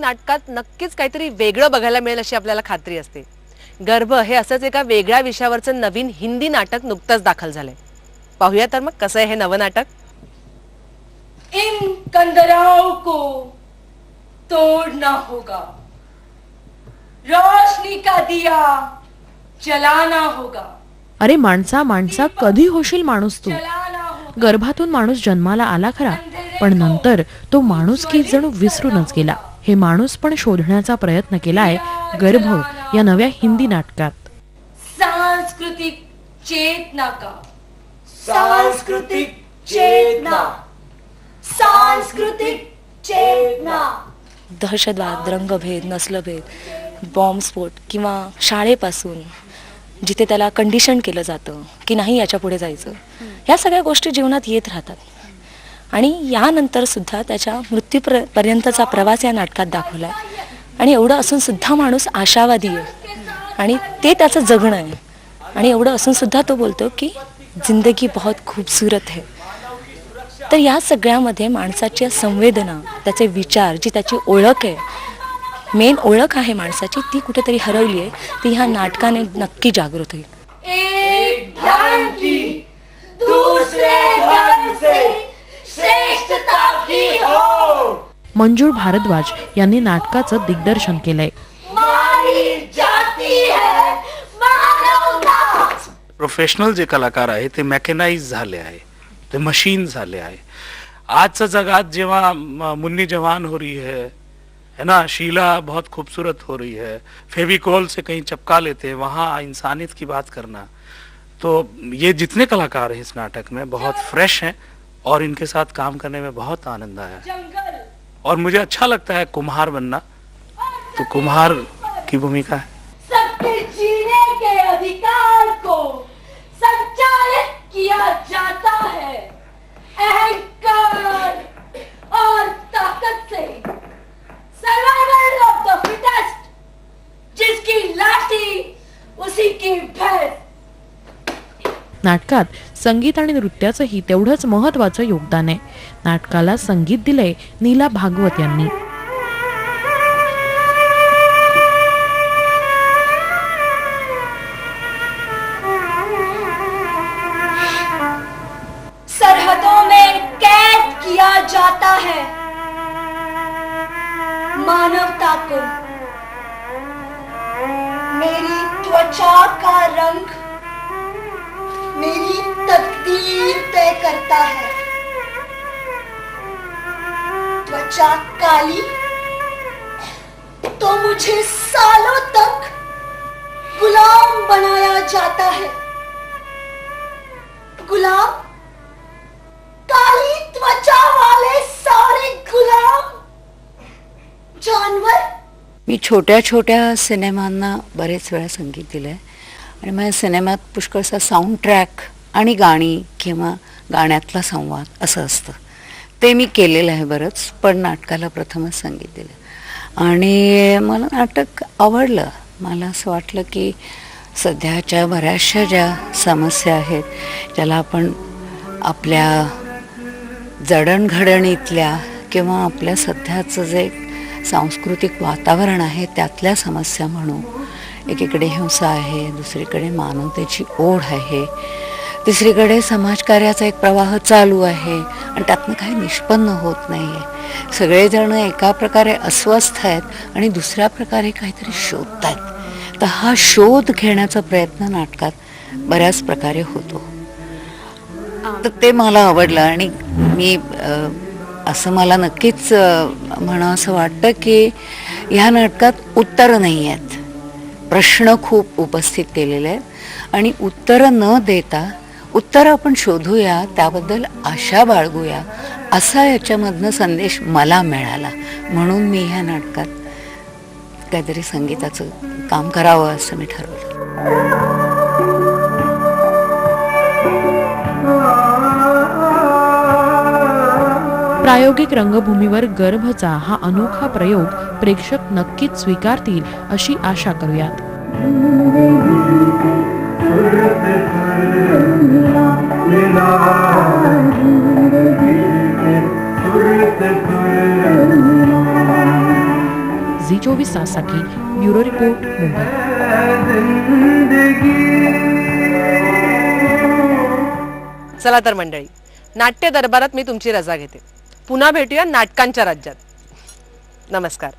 नाटकात नक्कीच काहीतरी वेगळं बघायला मिळेल अशी आपल्याला खात्री असते. गर्भ हे असंच एका वेगळ्या विषयावरचं नवीन हिंदी नाटक नुकतंच दाखल झालंय. पाहूया तर मग कसं आहे हे नवं नाटक. इन कंदराओं को तोड़ना होगा, रोशनी का दिया जलाना होगा. अरे माणसा माणसा, कधी होशील माणूस तू. जलाना होगा. गर्भातून माणूस जन्माला आला खरा, पण नंतर तो माणुसकी जणू विसरूनच गेला. हे माणूस पण शोधण्याचा प्रयत्न केलाय गर्भ या नव्या हिंदी नाटकात. सांस्कृतिक चेतना का, सांस्कृतिक चेतना, सांस्कृतिक चेतना. दहशतवाद, रंगभेद, नस्लभेद, बॉम्बस्फोट किंवा शाळेपासून जिथे त्याला कंडिशन केलं जातं की नाही याच्या पुढे जायचं, ह्या सगळ्या गोष्टी जीवनात येत राहतात. आणि यानंतर सुद्धा त्याच्या मृत्यूपर्यंतचा प्रवास या नाटकात दाखवला आहे. आणि एवढं असून सुद्धा माणूस आशावादी आहे आणि ते त्याचं जगणं आहे. आणि एवढं असून सुद्धा तो बोलतो की जिंदगी बहुत खूबसूरत है. तर या सगळ्यामध्ये माणसाच्या संवेदना, त्याचे विचार, जी त्याची ओळख आहे, मेन ओळख आहे माणसाची, ती कुठेतरी हरवली आहे. ती ह्या नाटकाने नक्की जागृत होईल. एक धर्म की दूसरे धर्म से श्रेष्ठता की हो. मंजूर भारद्वाज यांनी नाटकाचं दिग्दर्शन केलंय. मारी जाती है मानवता. प्रोफेशनल जे कलाकार आहे ते मॅकेनाइज झाले आहे, ते मशीन झाले आहे. आजच्या जगात जेव्हा मुन्नी जवान हो रही है ना, शीला बहुत खूबसूरत हो रही है, फेविकॉल से कहीं चिपका लेते हैं, वहाँ इंसानियत की बात करना. तो ये जितने कलाकार हैं इस नाटक में बहुत फ्रेश हैं और इनके साथ काम करने में बहुत आनंद आया. और मुझे अच्छा लगता है कुम्हार बनना, तो कुम्हार की भूमिका है. सबके जीने के अधिकार को संचालित किया जाता है अहंकार और ताकत से. सर्वाइवल ऑफ द फिटेस्ट, जिसकी लाठी उसी की भैंस. नाटकात संगीत आणि नृत्याचंही तेवढंच महत्वाचं योगदान आहे. नाटकाला संगीत दिलंय नीला भागवत यांनी. सरहदों में कैद किया जाता है मानवता को. मेरी त्वचा का रंग मेरी तकदीर तय करता है. त्वचा काली तो मुझे सालों तक गुलाम बनाया जाता है. गुलाम, काली त्वचा वाले सारे गुलाम जानवर. मी छोट्या छोट्या सिनेमांना बरेच वेळा संगीत दिलं आहे आणि माझ्या सिनेमात पुष्कळसा साऊंड ट्रॅक आणि गाणी किंवा गाण्यातला संवाद असं असतं. ते मी केलेलं आहे बरंच, पण नाटकाला प्रथमच संगीत दिलं आणि मला नाटक आवडलं. मला असं वाटलं की सध्याच्या बऱ्याचशा ज्या समस्या आहेत, ज्याला आपण आपल्या जडणघडणीतल्या किंवा आपल्या सध्याचं जे सांस्कृतिक वातावरण आहे त्यातल्या समस्या म्हणू. एकीकडे हिंसा आहे, दुसरीकडे मानवतेची ओढ आहे, तिसरीकडे समाजकार्याचा एक प्रवाह चालू आहे आणि त्यातनं काही निष्पन्न होत नाही आहे. सगळेजण एका प्रकारे अस्वस्थ आहेत आणि दुसऱ्या प्रकारे काहीतरी शोधत आहेत. तर हा शोध घेण्याचा प्रयत्न नाटकात बऱ्याच प्रकारे होतो. तर ते मला आवडलं आणि मी असं मला नक्कीच म्हणा असं वाटतं की ह्या नाटकात उत्तरं नाही आहेत, प्रश्न खूप उपस्थित केलेले आहेत आणि उत्तरं न देता उत्तरं आपण शोधूया, त्याबद्दल आशा बाळगूया, असा याच्यामधनं संदेश मला मिळाला. म्हणून मी ह्या नाटकात काहीतरी संगीताचं काम करावं असं मी ठरवलं. प्रायोगिक रंगभूमीवर गर्भचा हा अनोखा प्रयोग प्रेक्षक नक्कीच स्वीकारतील अशी आशा करूयात. 24 ताससाठी ब्युरो रिपोर्ट मुंबई. चला तर मंडळी, नाट्य दरबारात मी तुमची रजा घेते. पुन्हा भेटूया नाटकांच्या राज्यात. नमस्कार.